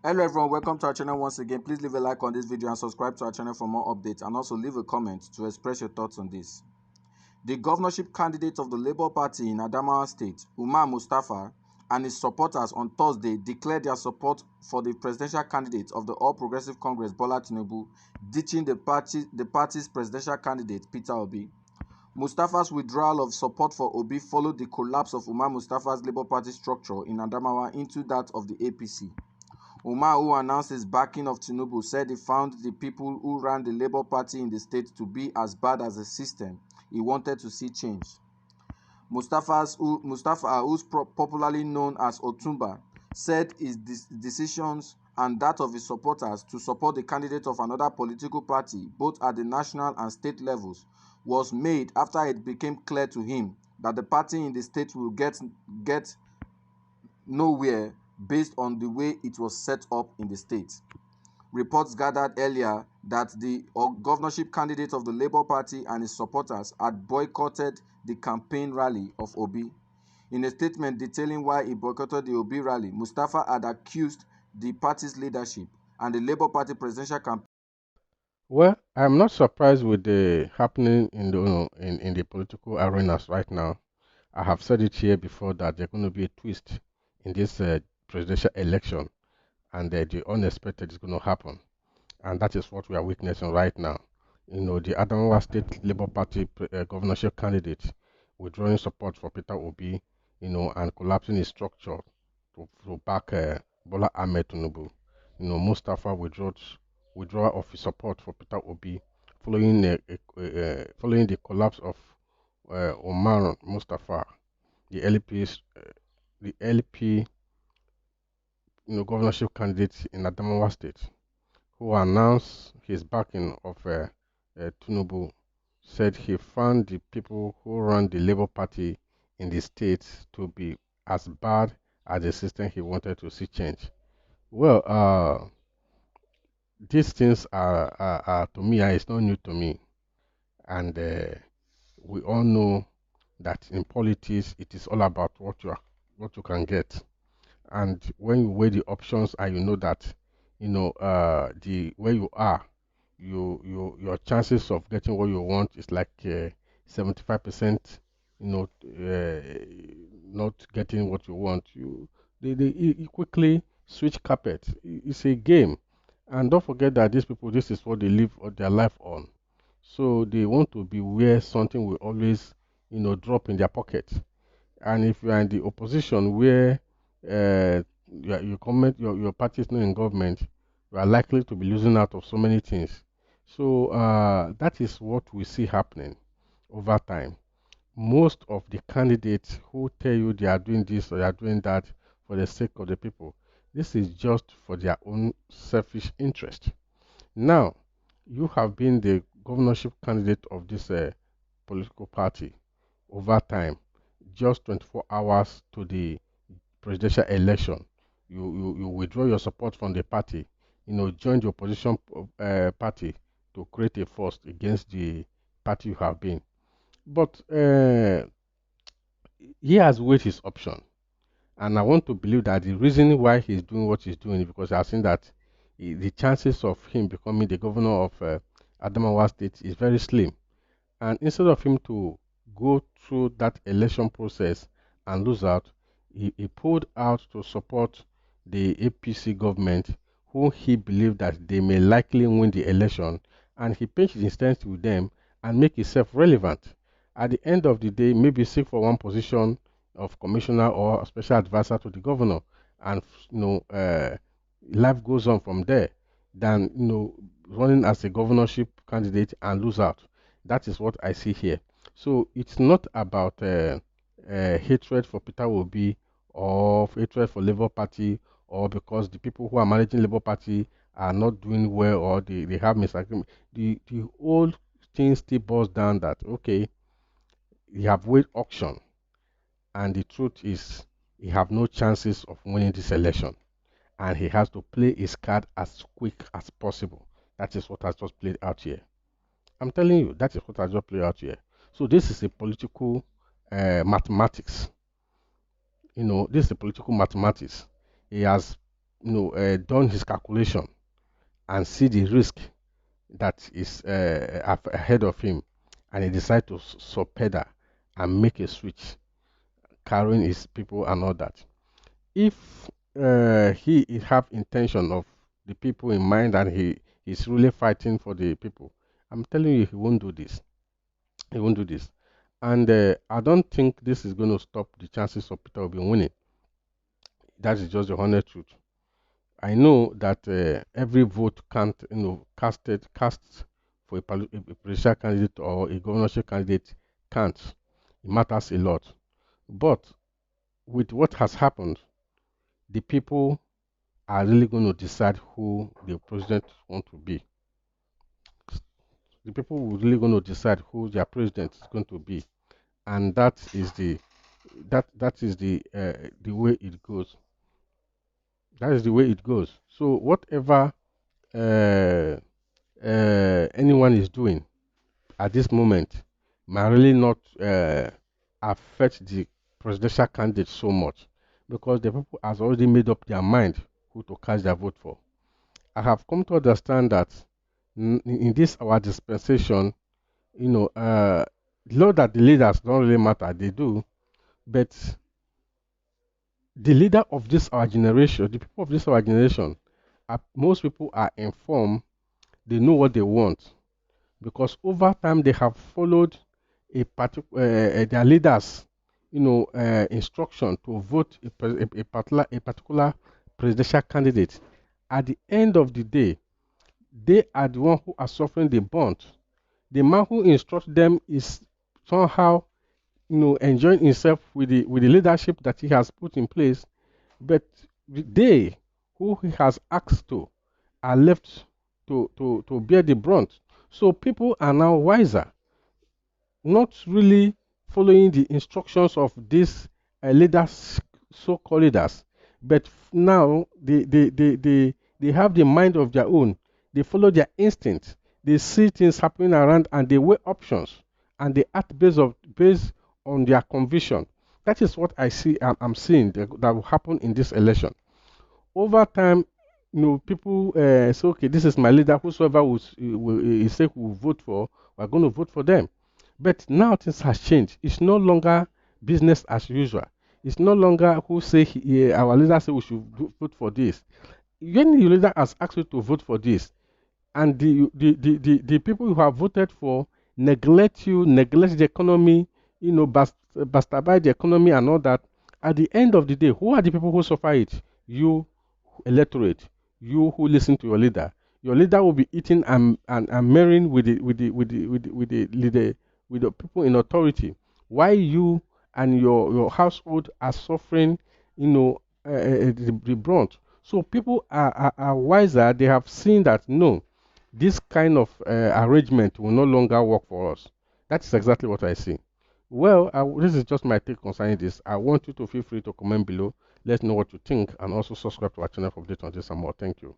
Hello everyone, welcome to our channel once again. Please leave a like on this video and subscribe to our channel for more updates, and also leave a comment to express your thoughts on this. The governorship candidate of the Labour Party in Adamawa State, Umar Mustafa, and his supporters on Thursday declared their support for the presidential candidate of the All Progressive Congress, Bola Tinubu, ditching the party's presidential candidate, Peter Obi. Mustafa's withdrawal of support for Obi followed the collapse of Umar Mustafa's Labour Party structure in Adamawa into that of the APC. Umar, who announced his backing of Tinubu, said he found the people who ran the Labour Party in the state to be as bad as the system he wanted to see change. Mustafa, who's popularly known as Otumba, said his decisions and that of his supporters to support the candidate of another political party, both at the national and state levels, was made after it became clear to him that the party in the state will get nowhere based on the way it was set up in the state. Reports gathered earlier that the governorship candidate of the Labour Party and his supporters had boycotted the campaign rally of Obi. In a statement detailing why he boycotted the Obi rally, Mustafa had accused the party's leadership and the Labour Party presidential campaign. Well, I'm not surprised with the happening in the political arenas right now. I have said it here before that there's going to be a twist in this presidential election, and the unexpected is going to happen, and that is what we are witnessing right now. The Adamawa State Labour Party governorship candidate withdrawing support for Peter Obi, and collapsing his structure to back Bola Ahmed Tinubu. Mustafa withdrawal of his support for Peter Obi following the collapse of Omar Mustafa, the LP governorship candidate in Adamawa State, who announced his backing of Tinubu, said he found the people who run the Labour Party in the state to be as bad as the system he wanted to see change. Well, these things are to me, it's not new to me, and we all know that in politics it is all about what you can get. And when you weigh the options and you know that the where you are, your chances of getting what you want is like 75%, not getting what you want. You quickly switch carpet. It's a game. And don't forget that these people, this is what they live their life on. So they want to be where something will always drop in their pocket. And if you are in the opposition where your party is not in government, you are likely to be losing out of so many things. So that is what we see happening over time. Most of the candidates who tell you they are doing this or they are doing that for the sake of the people, this is just for their own selfish interest. Now, you have been the governorship candidate of this political party over time, just 24 hours to the presidential election. You withdraw your support from the party, join the opposition party to create a force against the party you have been. But he has weighed his option. And I want to believe that the reason why he's doing what he's doing is because I've seen that the chances of him becoming the governor of Adamawa State is very slim. And instead of him to go through that election process and lose out, he pulled out to support the APC government, who he believed that they may likely win the election, and he pitched his stance with them and make himself relevant. At the end of the day, maybe seek for one position of commissioner or special advisor to the governor, and life goes on from there. Than running as a governorship candidate and lose out. That is what I see here. So it's not about hatred for Peter Obi or hatred for Labour Party, or because the people who are managing Labour Party are not doing well, or they have misagreement. The whole thing still boils down that, okay, you have weighed auction, and the truth is he have no chances of winning this election, and he has to play his card as quick as possible. That is what has just played out here. I'm telling you, that is what has just played out here. So this is a political mathematics. This is a political mathematics. He has done his calculation and see the risk that is ahead of him, and he decide to subpedal and make a switch, carrying his people and all that. If he have intention of the people in mind and he is really fighting for the people, I'm telling you, he won't do this. He won't do this. And I don't think this is going to stop the chances of Peter Obi winning. That is just the honest truth. I know that every vote can't, cast for a presidential candidate or a governorship candidate counts. It matters a lot. But with what has happened, the people are really going to decide who the president want to be. The people will really going to decide who their president is going to be, and that is the way it goes. That is the way it goes. So whatever uh, anyone is doing at this moment might really not affect the presidential candidate so much, because the people has already made up their mind who to cast their vote for. I have come to understand that in this our dispensation, not that the leaders don't really matter, they do, but the leader of this our generation, the people of this our generation, most people are informed, they know what they want, because over time they have followed their leaders, instruction to vote a particular presidential candidate. At the end of the day, they are the one who are suffering the brunt. The man who instructs them is somehow, enjoying himself with the leadership that he has put in place, but they who he has asked to are left to bear the brunt. So people are now wiser, not really following the instructions of these leaders, so-called leaders, but now they have the mind of their own. They follow their instinct. They see things happening around and they weigh options and they act based on their conviction. That is what I see. I'm seeing that will happen in this election. Over time, people say, okay, this is my leader. Whosoever will say will vote for, we're going to vote for them. But now things has changed. It's no longer business as usual. It's no longer who say our leader say we should vote for this. When your leader has asked you to vote for this, and the people who have voted for neglect you, neglect the economy, bastardize the economy and all that, at the end of the day, who are the people who suffer it? You, electorate, you who listen to your leader. Your leader will be eating and marrying with the people in authority. Why you and your household are suffering, the brunt. So people are wiser. They have seen that no, this kind of arrangement will no longer work for us. That is exactly what I see. Well, this is just my take concerning this. I want you to feel free to comment below. Let us know what you think, and also subscribe to our channel for updates on this and more. Thank you.